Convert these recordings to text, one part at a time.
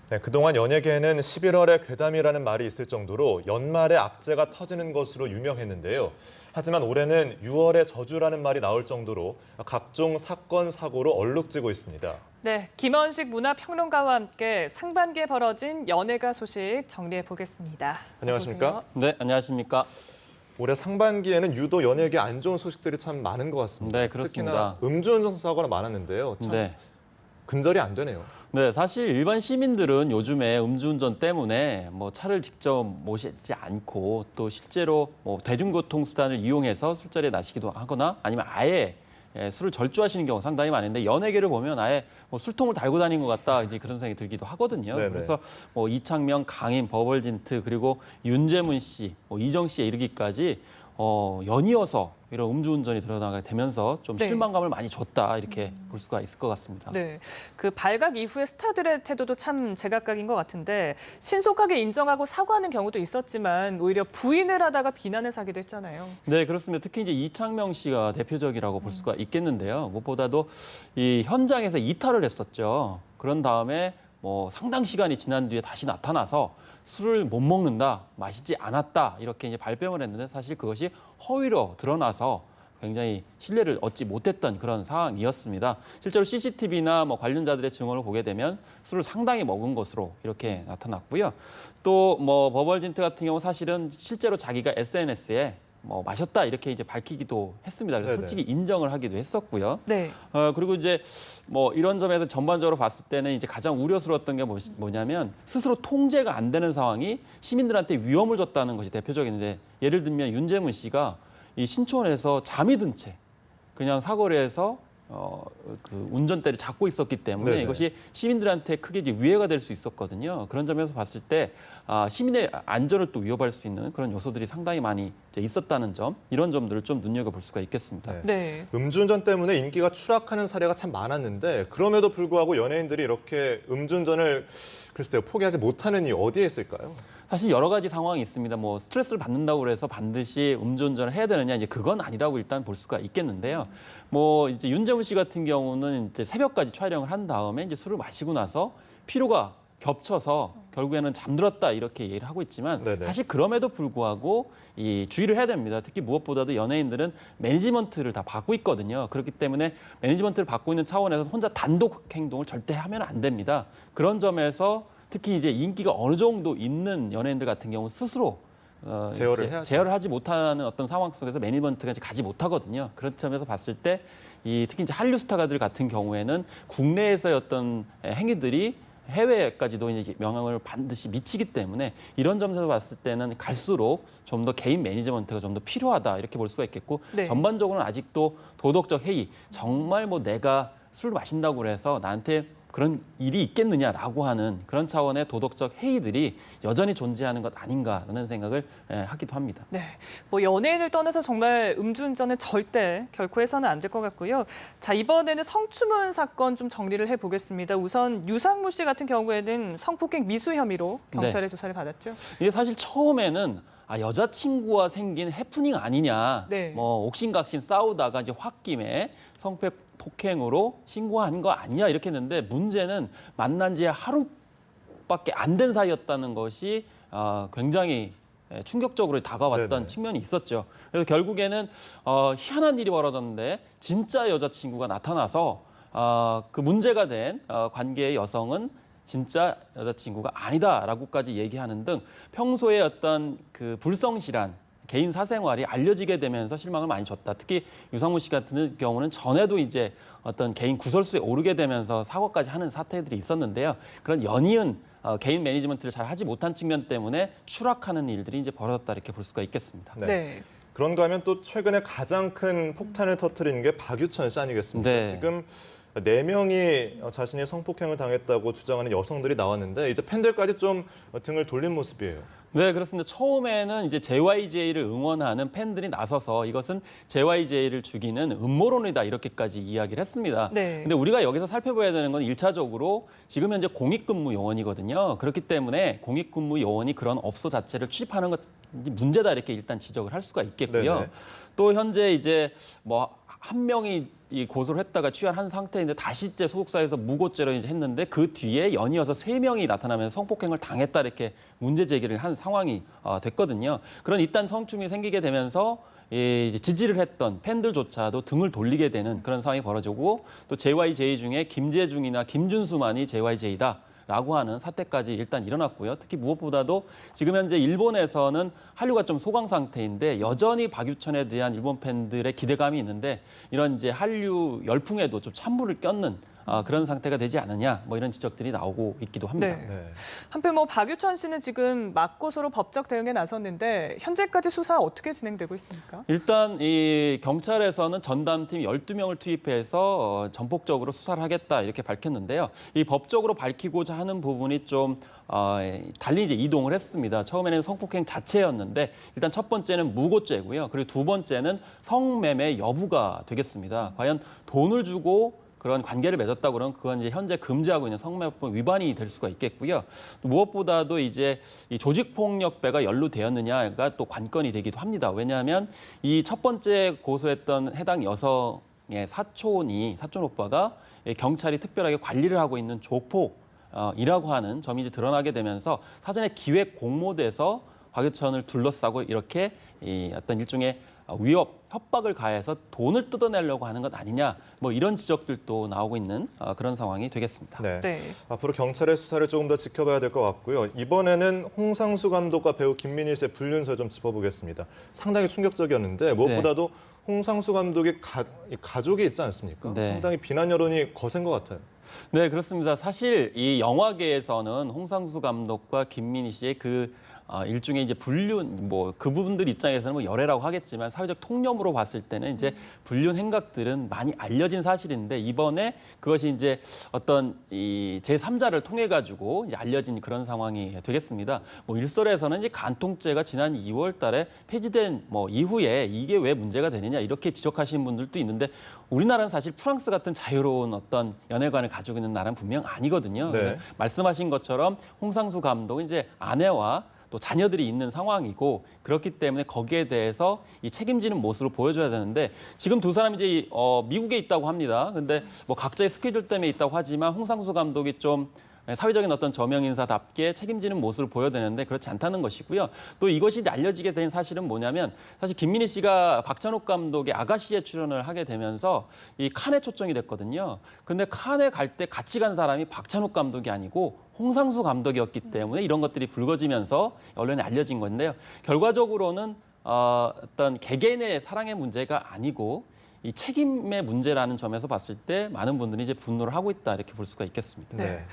네, 그동안 연예계에는 11월에 괴담이라는 말이 있을 정도로 연말에 악재가 터지는 것으로 유명했는데요. 하지만 올해는 6월에 저주라는 말이 나올 정도로 각종 사건, 사고로 얼룩지고 있습니다. 네, 김원식 문화평론가와 함께 상반기에 벌어진 연예가 소식 정리해 보겠습니다. 안녕하십니까? 네, 안녕하십니까? 올해 상반기에는 유독 연예계 안 좋은 소식들이 참 많은 것 같습니다. 네, 그렇습니다. 특히나 음주운전 사고가 많았는데요. 참 네. 근절이 안 되네요. 네, 사실 일반 시민들은 요즘에 음주운전 때문에 뭐 차를 직접 모시지 않고 또 실제로 뭐 대중교통수단을 이용해서 술자리에 나시기도 하거나 아니면 아예 술을 절주하시는 경우 상당히 많은데 연예계를 보면 아예 뭐 술통을 달고 다니는 것 같다 이제 그런 생각이 들기도 하거든요. 네네. 그래서 뭐 이창명, 강인, 버벌진트 그리고 윤재문 씨, 뭐 이정 씨에 이르기까지 연이어서 이런 음주운전이 드러나게 되면서 좀 네. 실망감을 많이 줬다 이렇게 볼 수가 있을 것 같습니다. 네, 그 발각 이후에 스타들의 태도도 참 제각각인 것 같은데 신속하게 인정하고 사과하는 경우도 있었지만 오히려 부인을 하다가 비난을 사기도 했잖아요. 네, 그렇습니다. 특히 이제 이창명 씨가 대표적이라고 볼 수가 있겠는데요. 무엇보다도 이 현장에서 이탈을 했었죠. 그런 다음에 뭐 상당 시간이 지난 뒤에 다시 나타나서 술을 못 먹는다, 마시지 않았다 이렇게 이제 발뺌을 했는데 사실 그것이 허위로 드러나서 굉장히 신뢰를 얻지 못했던 그런 상황이었습니다. 실제로 CCTV나 뭐 관련자들의 증언을 보게 되면 술을 상당히 먹은 것으로 이렇게 나타났고요. 또 뭐 버벌진트 같은 경우 사실은 실제로 자기가 SNS에 뭐 마셨다 이렇게 이제 밝히기도 했습니다. 그래서 네네. 솔직히 인정을 하기도 했었고요. 네, 그리고 이제 뭐 이런 점에서 전반적으로 봤을 때는 이제 가장 우려스러웠던 게 뭐냐면 스스로 통제가 안 되는 상황이 시민들한테 위험을 줬다는 것이 대표적인데 예를 들면 윤재문 씨가 이 신촌에서 잠이 든 채 그냥 사거리에서 그 운전대를 잡고 있었기 때문에 네네. 이것이 시민들한테 크게 이제 위해가 될 수 있었거든요. 그런 점에서 봤을 때 시민의 안전을 또 위협할 수 있는 그런 요소들이 상당히 많이 이제 있었다는 점, 이런 점들을 좀 눈여겨볼 수가 있겠습니다. 네. 네. 음주운전 때문에 인기가 추락하는 사례가 참 많았는데 그럼에도 불구하고 연예인들이 이렇게 음주운전을 글쎄요 포기하지 못하는 이유 어디에 있을까요? 사실 여러 가지 상황이 있습니다. 뭐 스트레스를 받는다고 해서 반드시 음주운전을 해야 되느냐 이제 그건 아니라고 일단 볼 수가 있겠는데요. 뭐 이제 윤재문 씨 같은 경우는 이제 새벽까지 촬영을 한 다음에 이제 술을 마시고 나서 피로가 겹쳐서 결국에는 잠들었다 이렇게 얘기를 하고 있지만 네네. 사실 그럼에도 불구하고 이 주의를 해야 됩니다. 특히 무엇보다도 연예인들은 매니지먼트를 다 받고 있거든요. 그렇기 때문에 매니지먼트를 받고 있는 차원에서 혼자 단독 행동을 절대 하면 안 됩니다. 그런 점에서 특히 이제 인기가 어느 정도 있는 연예인들 같은 경우 스스로 제어를 이제 해야죠. 제어를 하지 못하는 어떤 상황 속에서 매니지먼트가 이제 가지 못하거든요. 그런 점에서 봤을 때 특히 이제 한류 스타가들 같은 경우에는 국내에서의 어떤 행위들이 해외까지도 이제 영향을 반드시 미치기 때문에 이런 점에서 봤을 때는 갈수록 좀 더 개인 매니지먼트가 좀 더 필요하다 이렇게 볼 수가 있겠고 네. 전반적으로는 아직도 도덕적 해이 정말 뭐 내가 술 마신다고 해서 나한테 그런 일이 있겠느냐라고 하는 그런 차원의 도덕적 해이들이 여전히 존재하는 것 아닌가라는 생각을 하기도 합니다. 네, 뭐 연예인을 떠나서 정말 음주운전은 절대 결코 해서는 안 될 것 같고요. 자, 이번에는 성추문 사건 좀 정리를 해보겠습니다. 우선 유상무 씨 같은 경우에는 성폭행 미수 혐의로 경찰의 조사를 받았죠. 이게 사실 처음에는 여자친구와 생긴 해프닝 아니냐, 네. 뭐 옥신각신 싸우다가 이제 홧김에 성폭행으로 신고한 거 아니냐 이렇게 했는데 문제는 만난 지 하루밖에 안 된 사이였다는 것이 굉장히 충격적으로 다가왔던 네네. 측면이 있었죠. 그래서 결국에는 희한한 일이 벌어졌는데 진짜 여자친구가 나타나서 그 문제가 된 관계의 여성은 진짜 여자친구가 아니다라고까지 얘기하는 등 평소에 어떤 그 불성실한 개인 사생활이 알려지게 되면서 실망을 많이 줬다. 특히 유상무 씨 같은 경우는 전에도 이제 어떤 개인 구설수에 오르게 되면서 사과까지 하는 사태들이 있었는데요. 그런 연이은 개인 매니지먼트를 잘 하지 못한 측면 때문에 추락하는 일들이 이제 벌어졌다 이렇게 볼 수가 있겠습니다. 네. 네. 그런가 하면 또 최근에 가장 큰 폭탄을 터뜨린 게 박유천 씨 아니겠습니까? 네. 지금 4명이 자신이 성폭행을 당했다고 주장하는 여성들이 나왔는데 이제 팬들까지 좀 등을 돌린 모습이에요. 네, 그렇습니다. 처음에는 이제 JYJ를 응원하는 팬들이 나서서 이것은 JYJ를 죽이는 음모론이다 이렇게까지 이야기를 했습니다. 네. 근데 우리가 여기서 살펴봐야 되는 건 1차적으로 지금 현재 공익근무 요원이거든요. 그렇기 때문에 공익근무 요원이 그런 업소 자체를 취집하는 것 문제다 이렇게 일단 지적을 할 수가 있겠고요. 네네. 또 현재 이제 뭐 한 명이 이 고소를 했다가 취하한 상태인데 다시 이제 소속사에서 무고죄로 이제 했는데 그 뒤에 연이어서 3명이 나타나면서 성폭행을 당했다 이렇게 문제 제기를 한 상황이 됐거든요. 그런 이딴 성추행이 생기게 되면서 이제 지지를 했던 팬들조차도 등을 돌리게 되는 그런 상황이 벌어지고 또 JYJ 중에 김재중이나 김준수만이 JYJ다. 라고 하는 사태까지 일단 일어났고요. 특히 무엇보다도 지금 현재 일본에서는 한류가 좀 소강 상태인데 여전히 박유천에 대한 일본 팬들의 기대감이 있는데 이런 이제 한류 열풍에도 좀 찬물을 꼈는 그런 상태가 되지 않느냐 뭐 이런 지적들이 나오고 있기도 합니다. 네. 한편 뭐 박유천 씨는 지금 맞고소로 법적 대응에 나섰는데 현재까지 수사 어떻게 진행되고 있습니까? 일단 이 경찰에서는 전담팀 12명을 투입해서 전폭적으로 수사를 하겠다 이렇게 밝혔는데요. 이 법적으로 밝히고자 하는 부분이 좀 달리 이제 이동을 했습니다. 처음에는 성폭행 자체였는데 일단 첫 번째는 무고죄고요. 그리고 두 번째는 성매매 여부가 되겠습니다. 과연 돈을 주고 그런 관계를 맺었다고 그러면 그건 이제 현재 금지하고 있는 성매매법 위반이 될 수가 있겠고요. 무엇보다도 이제 이 조직폭력배가 연루되었느냐가 또 관건이 되기도 합니다. 왜냐하면 이 첫 번째 고소했던 해당 여성의 사촌 오빠가 경찰이 특별하게 관리를 하고 있는 조폭이라고 하는 점이 이제 드러나게 되면서 사전에 기획 공모돼서 박유천을 둘러싸고 이렇게 어떤 일종의 위협, 협박을 가해서 돈을 뜯어내려고 하는 것 아니냐, 뭐 이런 지적들도 나오고 있는 그런 상황이 되겠습니다. 네. 네. 앞으로 경찰의 수사를 조금 더 지켜봐야 될 것 같고요. 이번에는 홍상수 감독과 배우 김민희 씨의 불륜설 좀 짚어보겠습니다. 상당히 충격적이었는데 무엇보다도 홍상수 감독의 가족이 있지 않습니까? 네. 상당히 비난 여론이 거센 것 같아요. 네, 그렇습니다. 사실 이 영화계에서는 홍상수 감독과 김민희 씨의 그 일종의 이제 불륜, 뭐 그 부분들 입장에서는 뭐 열애라고 하겠지만 사회적 통념으로 봤을 때는 이제 불륜 행각들은 많이 알려진 사실인데 이번에 그것이 이제 어떤 이 제3자를 통해 가지고 이제 알려진 그런 상황이 되겠습니다. 뭐 일설에서는 이제 간통죄가 지난 2월달에 폐지된 뭐 이후에 이게 왜 문제가 되느냐 이렇게 지적하시는 분들도 있는데 우리나라는 사실 프랑스 같은 자유로운 어떤 연애관을 가지고 있는 나라는 분명 아니거든요. 네. 말씀하신 것처럼 홍상수 감독은 이제 아내와 또 자녀들이 있는 상황이고 그렇기 때문에 거기에 대해서 이 책임지는 모습을 보여줘야 되는데 지금 두 사람이 이제 미국에 있다고 합니다. 근데 뭐 각자의 스케줄 때문에 있다고 하지만 홍상수 감독이 좀 사회적인 어떤 저명 인사답게 책임지는 모습을 보여야 되는데 그렇지 않다는 것이고요. 또 이것이 이제 알려지게 된 사실은 뭐냐면 사실 김민희 씨가 박찬욱 감독의 아가씨에 출연을 하게 되면서 이 칸에 초청이 됐거든요. 근데 칸에 갈 때 같이 간 사람이 박찬욱 감독이 아니고 홍상수 감독이었기 때문에 이런 것들이 불거지면서 언론에 알려진 건데요. 결과적으로는 어떤 개개인의 사랑의 문제가 아니고 이 책임의 문제라는 점에서 봤을 때 많은 분들이 이제 분노를 하고 있다 이렇게 볼 수가 있겠습니다. 네.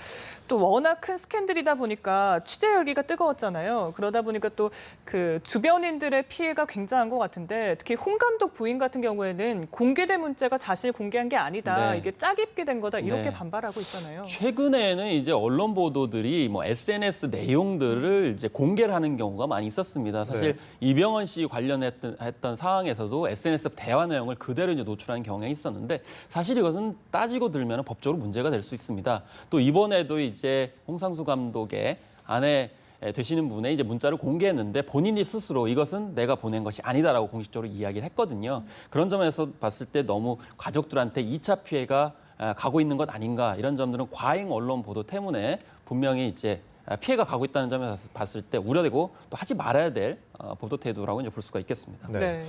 또 워낙 큰 스캔들이다 보니까 취재 열기가 뜨거웠잖아요. 그러다 보니까 또 그 주변인들의 피해가 굉장한 것 같은데 특히 홍 감독 부인 같은 경우에는 공개된 문자가 자신이 공개한 게 아니다. 네. 이게 짜깁기 된 거다. 이렇게 네. 반발하고 있잖아요. 최근에는 이제 언론 보도들이 뭐 SNS 내용들을 이제 공개를 하는 경우가 많이 있었습니다. 사실 네. 이병헌 씨 관련했던 상황에서도 SNS 대화 내용을 그대로 이제 노출하는 경우가 있었는데 사실 이것은 따지고 들면 법적으로 문제가 될 수 있습니다. 또 이번에도 이제 홍상수 감독의 아내 되시는 분의 이제 문자를 공개했는데 본인이 스스로 이것은 내가 보낸 것이 아니다라고 공식적으로 이야기를 했거든요. 그런 점에서 봤을 때 너무 가족들한테 2차 피해가 가고 있는 것 아닌가 이런 점들은 과잉 언론 보도 때문에 분명히 이제 피해가 가고 있다는 점에서 봤을 때 우려되고 또 하지 말아야 될 보도 태도라고 이제 볼 수가 있겠습니다. 네. 네.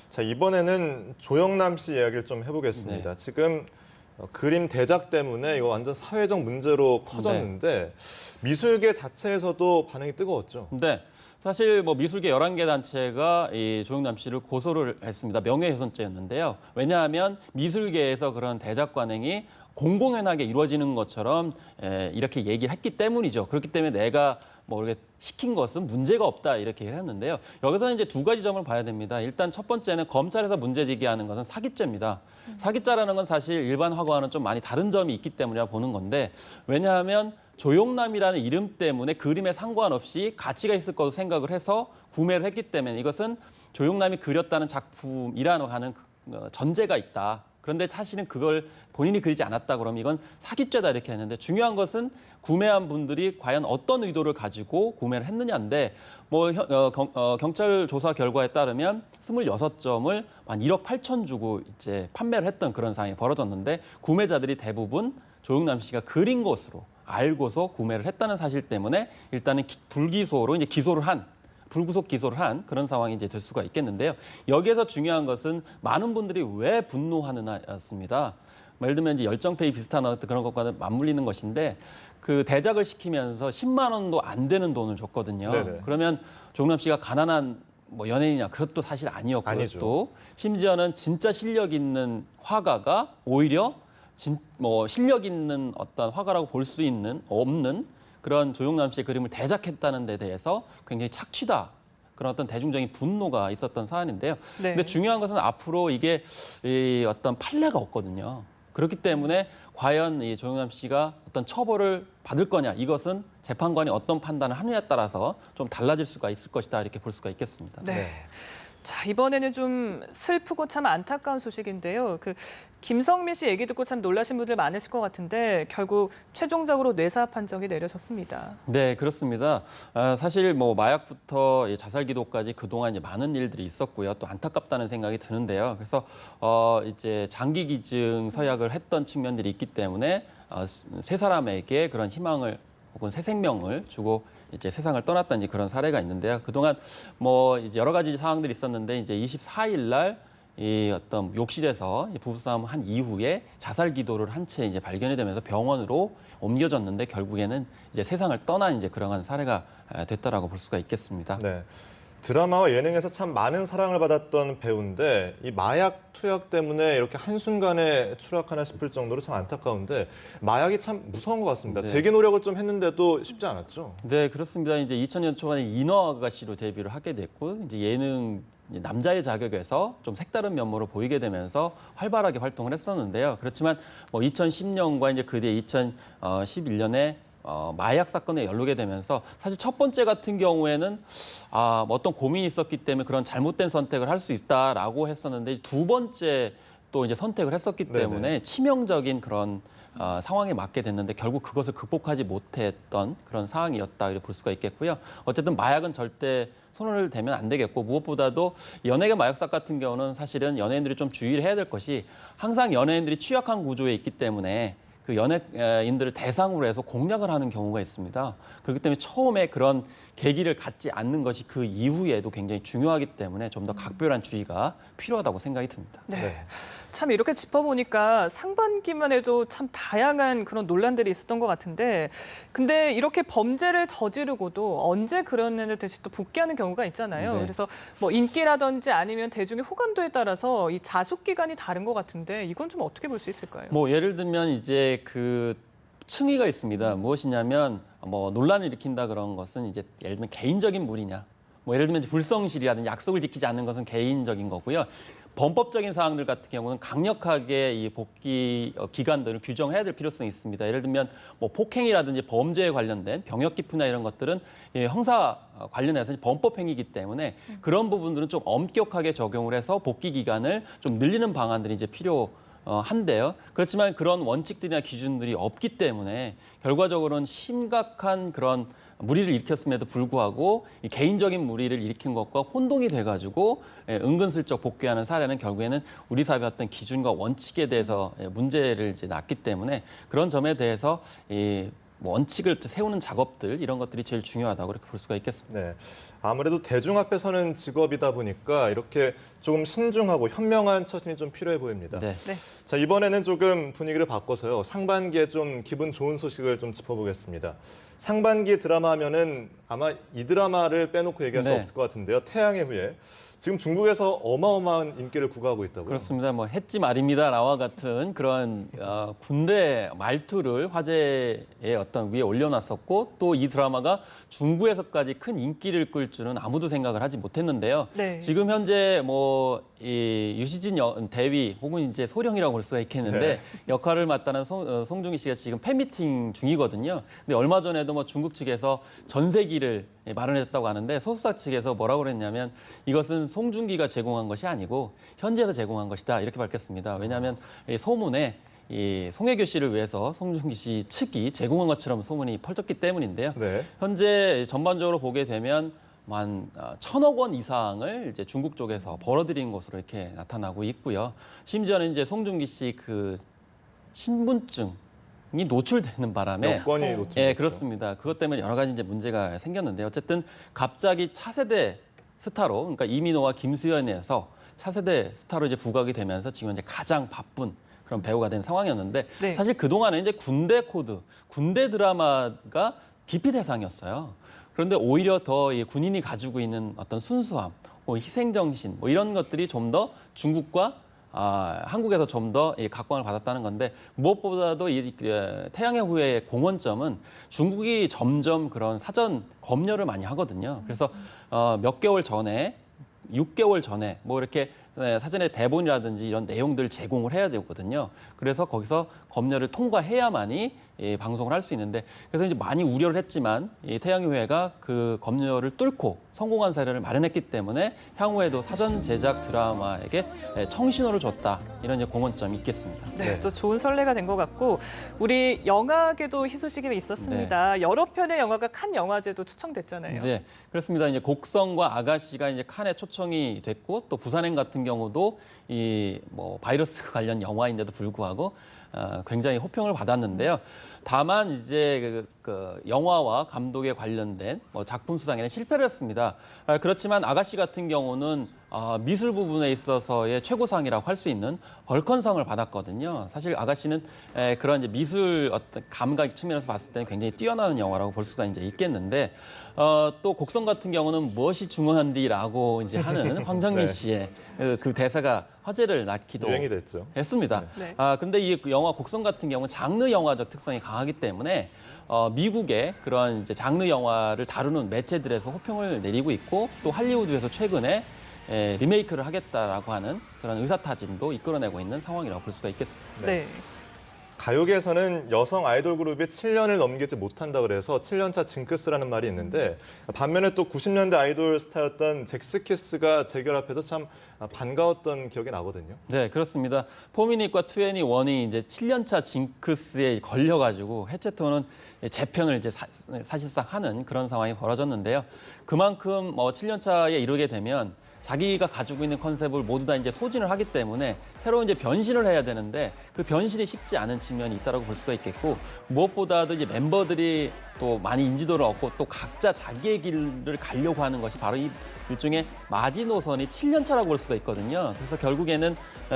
자, 이번에는 조영남 씨 이야기를 좀 해보겠습니다. 네. 지금 그림 대작 때문에 이거 완전 사회적 문제로 커졌는데 미술계 자체에서도 반응이 뜨거웠죠. 네. 사실 뭐 미술계 11개 단체가 이 조영남 씨를 고소를 했습니다. 명예훼손죄였는데요. 왜냐하면 미술계에서 그런 대작 관행이 공공연하게 이루어지는 것처럼 이렇게 얘기를 했기 때문이죠. 그렇기 때문에 내가 뭐 이렇게 시킨 것은 문제가 없다 이렇게 얘기를 했는데요. 여기서는 이제 두 가지 점을 봐야 됩니다. 일단 첫 번째는 검찰에서 문제 제기하는 것은 사기죄입니다. 사기죄라는 건 사실 일반 화과와는 좀 많이 다른 점이 있기 때문이라 보는 건데 왜냐하면 조영남이라는 이름 때문에 그림에 상관없이 가치가 있을 거로 생각을 해서 구매를 했기 때문에 이것은 조영남이 그렸다는 작품이라는 하는 전제가 있다. 그런데 사실은 그걸 본인이 그리지 않았다 그러면 이건 사기죄다 이렇게 했는데 중요한 것은 구매한 분들이 과연 어떤 의도를 가지고 구매를 했느냐인데 뭐 경찰 조사 결과에 따르면 26점을 한 1억 8천 주고 이제 판매를 했던 그런 상황이 벌어졌는데 구매자들이 대부분 조영남 씨가 그린 것으로 알고서 구매를 했다는 사실 때문에 일단은 불기소로 이제 불구속 기소를 한 그런 상황이 이제 될 수가 있겠는데요. 여기에서 중요한 것은 많은 분들이 왜 분노하느냐였습니다. 예를 들면 이제 열정페이 비슷한 그런 것과 맞물리는 것인데 그 대작을 시키면서 10만 원도 안 되는 돈을 줬거든요. 네네. 그러면 조영남 씨가 가난한 뭐 연예인이냐 그것도 사실 아니었고요. 아니죠. 또 심지어는 진짜 실력 있는 화가가 오히려 뭐 실력 있는 어떤 화가라고 볼 수 없는 그런 조영남 씨의 그림을 대작했다는 데 대해서 굉장히 착취다. 그런 어떤 대중적인 분노가 있었던 사안인데요. 네. 근데 중요한 것은 앞으로 이게 이 어떤 판례가 없거든요. 그렇기 때문에 과연 이 조영남 씨가 어떤 처벌을 받을 거냐 이것은 재판관이 어떤 판단을 하느냐에 따라서 좀 달라질 수가 있을 것이다 이렇게 볼 수가 있겠습니다. 네. 자, 이번에는 좀 슬프고 참 안타까운 소식인데요. 그 김성민 씨 얘기 듣고 참 놀라신 분들 많으실 것 같은데 결국 최종적으로 뇌사 판정이 내려졌습니다. 네, 그렇습니다. 사실 뭐 마약부터 자살 기도까지 그동안 이제 많은 일들이 있었고요. 또 안타깝다는 생각이 드는데요. 그래서 이제 장기 기증 서약을 했던 측면들이 있기 때문에 세 사람에게 그런 희망을 혹은 새 생명을 주고 이제 세상을 떠났던 이제 그런 사례가 있는데요. 그동안 뭐 이제 여러 가지 상황들이 있었는데 이제 24일 날 이 어떤 욕실에서 부부싸움 한 이후에 자살 기도를 한 채 이제 발견이 되면서 병원으로 옮겨졌는데 결국에는 이제 세상을 떠난 이제 그러한 사례가 됐다라고 볼 수가 있겠습니다. 네. 드라마와 예능에서 참 많은 사랑을 받았던 배우인데 이 마약 투약 때문에 이렇게 한순간에 추락하나 싶을 정도로 참 안타까운데 마약이 참 무서운 것 같습니다. 네. 재기 노력을 좀 했는데도 쉽지 않았죠. 네, 그렇습니다. 이제 2000년 초반에 인어 아가씨로 데뷔를 하게 됐고 이제 예능 남자의 자격에서 좀 색다른 면모를 보이게 되면서 활발하게 활동을 했었는데요. 그렇지만 뭐 2010년과 이제 그 뒤에 2011년에 마약 사건에 연루게 되면서 사실 첫 번째 같은 경우에는 뭐 어떤 고민이 있었기 때문에 그런 잘못된 선택을 할 수 있다라고 했었는데 두 번째 또 이제 선택을 했었기 때문에 네네. 치명적인 그런 상황에 맞게 됐는데 결국 그것을 극복하지 못했던 그런 상황이었다 이렇게 볼 수가 있겠고요. 어쨌든 마약은 절대 손을 대면 안 되겠고 무엇보다도 연예계 마약사 같은 경우는 사실은 연예인들이 좀 주의를 해야 될 것이 항상 연예인들이 취약한 구조에 있기 때문에 그 연예인들을 대상으로 해서 공략을 하는 경우가 있습니다. 그렇기 때문에 처음에 그런 계기를 갖지 않는 것이 그 이후에도 굉장히 중요하기 때문에 좀 더 각별한 주의가 필요하다고 생각이 듭니다. 네. 네. 참 이렇게 짚어보니까 상반기만 해도 참 다양한 그런 논란들이 있었던 것 같은데 근데 이렇게 범죄를 저지르고도 언제 그런 애를 다시 또 복귀하는 경우가 있잖아요. 네. 그래서 뭐 인기라든지 아니면 대중의 호감도에 따라서 이 자숙 기간이 다른 것 같은데 이건 좀 어떻게 볼 수 있을까요? 뭐 예를 들면 이제 그 층위가 있습니다. 무엇이냐면 뭐 논란을 일으킨다 그런 것은 이제 예를 들면 개인적인 무리냐. 뭐 예를 들면 불성실이라든지 약속을 지키지 않는 것은 개인적인 거고요. 범법적인 사항들 같은 경우는 강력하게 이 복귀 기간들을 규정해야 될 필요성이 있습니다. 예를 들면 뭐 폭행이라든지 범죄에 관련된 병역 기피나 이런 것들은 형사 관련해서 범법 행위이기 때문에 그런 부분들은 좀 엄격하게 적용을 해서 복귀 기간을 좀 늘리는 방안들이 이제 한데요. 그렇지만 그런 원칙들이나 기준들이 없기 때문에 결과적으로는 심각한 그런 무리를 일으켰음에도 불구하고 이 개인적인 무리를 일으킨 것과 혼동이 돼가지고 은근슬쩍 복귀하는 사례는 결국에는 우리 사회의 어떤 기준과 원칙에 대해서 문제를 이제 낳기 때문에 그런 점에 대해서 뭐 원칙을 세우는 작업들 이런 것들이 제일 중요하다고 그렇게 볼 수가 있겠습니다. 네. 아무래도 대중 앞에 서는 직업이다 보니까 이렇게 조금 신중하고 현명한 처신이 좀 필요해 보입니다. 네. 네. 자, 이번에는 조금 분위기를 바꿔서요. 상반기에 좀 기분 좋은 소식을 좀 짚어보겠습니다. 상반기 드라마 하면은 아마 이 드라마를 빼놓고 얘기할 수 네. 없을 것 같은데요. 태양의 후예. 지금 중국에서 어마어마한 인기를 구가하고 있다고요? 그렇습니다. 뭐 했지 말입니다. 나와 같은 그런 군대 말투를 화제의 어떤 위에 올려놨었고 또 이 드라마가 중부에서까지 큰 인기를 끌 줄은 아무도 생각을 하지 못했는데요. 네. 지금 현재 뭐 이 유시진 대위 혹은 이제 소령이라고 볼 수가 있겠는데 네. 역할을 맡다는 송중기 씨가 지금 팬미팅 중이거든요. 근데 얼마 전에도 뭐 중국 측에서 전세기를 마련했다고 하는데 소속사 측에서 뭐라고 그랬냐면 이것은 송중기가 제공한 것이 아니고 현지에서 제공한 것이다 이렇게 밝혔습니다. 왜냐하면 이 소문에 이 송혜교 씨를 위해서 송중기 씨 측이 제공한 것처럼 소문이 퍼졌기 때문인데요. 네. 현재 전반적으로 보게 되면 한 1,000억 원 이상을 이제 중국 쪽에서 벌어들인 것으로 이렇게 나타나고 있고요. 심지어는 이제 송중기 씨 그 신분증이 노출되는 바람에 여권이 노출. 예, 그렇습니다. 그것 때문에 여러 가지 이제 문제가 생겼는데 어쨌든 갑자기 차세대 스타로 그러니까 이민호와 김수현에서 차세대 스타로 이제 부각이 되면서 지금 이제 가장 바쁜 그런 배우가 된 상황이었는데 네. 사실 그동안은 이제 군대 코드, 군대 드라마가 기피 대상이었어요. 그런데 오히려 더 이 군인이 가지고 있는 어떤 순수함, 뭐 희생정신 뭐 이런 것들이 좀 더 중국과 한국에서 좀 더 각광을 받았다는 건데 무엇보다도 이 태양의 후예의 공헌점은 중국이 점점 그런 사전 검열을 많이 하거든요. 그래서 몇 개월 전에 6개월 전에 뭐 이렇게 사전에 대본이라든지 이런 내용들을 제공을 해야 되거든요. 그래서 거기서 검열을 통과해야만이 방송을 할 수 있는데 그래서 이제 많이 우려를 했지만 이 태양의 후예가 그 검열을 뚫고 성공한 사례를 마련했기 때문에 향후에도 사전 제작 드라마에게 청신호를 줬다 이런 이제 공헌점이 있겠습니다. 네, 또 좋은 선례가 된 것 같고 우리 영화계도 희소식이 있었습니다. 여러 편의 영화가 칸 영화제도 초청됐잖아요. 네, 그렇습니다. 이제 곡성과 아가씨가 이제 칸에 초청이 됐고 또 부산행 같은 경우도 이 뭐 바이러스 관련 영화인데도 불구하고 굉장히 호평을 받았는데요. 다만 이제 그 영화와 감독에 관련된 뭐 작품 수상에는 실패를 했습니다. 그렇지만 아가씨 같은 경우는 미술 부분에 있어서의 최고상이라고 할 수 있는 벌컨상을 받았거든요. 사실 아가씨는 그런 이제 미술 어떤 감각 측면에서 봤을 때는 굉장히 뛰어나는 영화라고 볼 수가 이제 있겠는데 또 곡성 같은 경우는 무엇이 중요한디라고 이제 하는 황정민 네. 씨의 그 대사가 화제를 낳기도 유행이 됐죠. 했습니다. 네. 근데 이 영화 곡성 같은 경우는 장르 영화적 특성이 강하기 때문에 미국의 그런 이제 장르 영화를 다루는 매체들에서 호평을 내리고 있고 또 할리우드에서 최근에 리메이크를 하겠다라고 하는 그런 의사타진도 이끌어내고 있는 상황이라고 볼 수가 있겠습니다. 네. 가요계에서는 여성 아이돌 그룹이 7년을 넘기지 못한다 그래서 7년차 징크스라는 말이 있는데 반면에 또 90년대 아이돌 스타였던 잭스키스가 재결합해서 참 반가웠던 기억이 나거든요. 네, 그렇습니다. 포미닛과 2NE1이 이제 7년차 징크스에 걸려가지고 해체토는 재편을 이제 사실상 하는 그런 상황이 벌어졌는데요. 그만큼 7년차에 이르게 되면 자기가 가지고 있는 컨셉을 모두 다 이제 소진을 하기 때문에 새로운 이제 변신을 해야 되는데 그 변신이 쉽지 않은 측면이 있다고 볼 수가 있겠고 무엇보다도 이제 멤버들이 또 많이 인지도를 얻고 또 각자 자기의 길을 가려고 하는 것이 바로 이 일종의 마지노선이 7년차라고 볼 수가 있거든요. 그래서 결국에는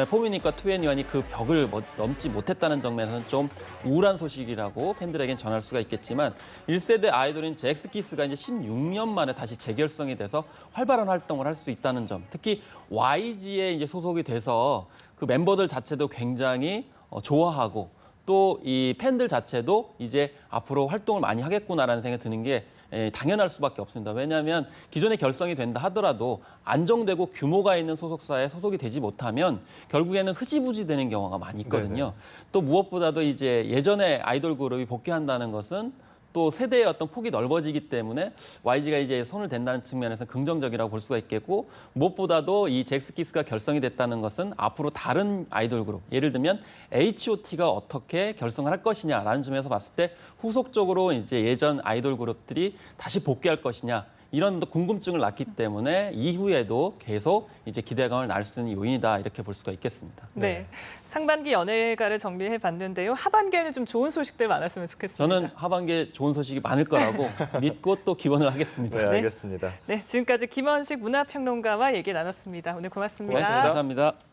포미닛과 2NE1이 그 벽을 넘지 못했다는 점에서는 좀 우울한 소식이라고 팬들에겐 전할 수가 있겠지만 1세대 아이돌인 잭스키스가 이제 16년 만에 다시 재결성이 돼서 활발한 활동을 할 수 있다는 점, 특히 YG에 이제 소속이 돼서 그 멤버들 자체도 굉장히 좋아하고 또 이 팬들 자체도 이제 앞으로 활동을 많이 하겠구나라는 생각이 드는 게 당연할 수밖에 없습니다. 왜냐하면 기존에 결성이 된다 하더라도 안정되고 규모가 있는 소속사에 소속이 되지 못하면 결국에는 흐지부지 되는 경우가 많이 있거든요. 네네. 또 무엇보다도 이제 예전에 아이돌 그룹이 복귀한다는 것은 또 세대의 어떤 폭이 넓어지기 때문에 YG가 이제 손을 댄다는 측면에서 긍정적이라고 볼 수가 있겠고 무엇보다도 이 잭스키스가 결성이 됐다는 것은 앞으로 다른 아이돌 그룹 예를 들면 H.O.T가 어떻게 결성을 할 것이냐라는 점에서 봤을 때 후속적으로 이제 예전 아이돌 그룹들이 다시 복귀할 것이냐 이런 궁금증을 낳기 때문에 이후에도 계속 이제 기대감을 낳을 수 있는 요인이다 이렇게 볼 수가 있겠습니다. 네. 상반기 연예가를 정리해 봤는데요. 하반기에는 좀 좋은 소식들 많았으면 좋겠습니다. 저는 하반기에 좋은 소식이 많을 거라고 믿고 또 기원을 하겠습니다. 네, 알겠습니다. 네, 지금까지 김원식 문화평론가와 얘기 나눴습니다. 오늘 고맙습니다. 고맙습니다. 감사합니다.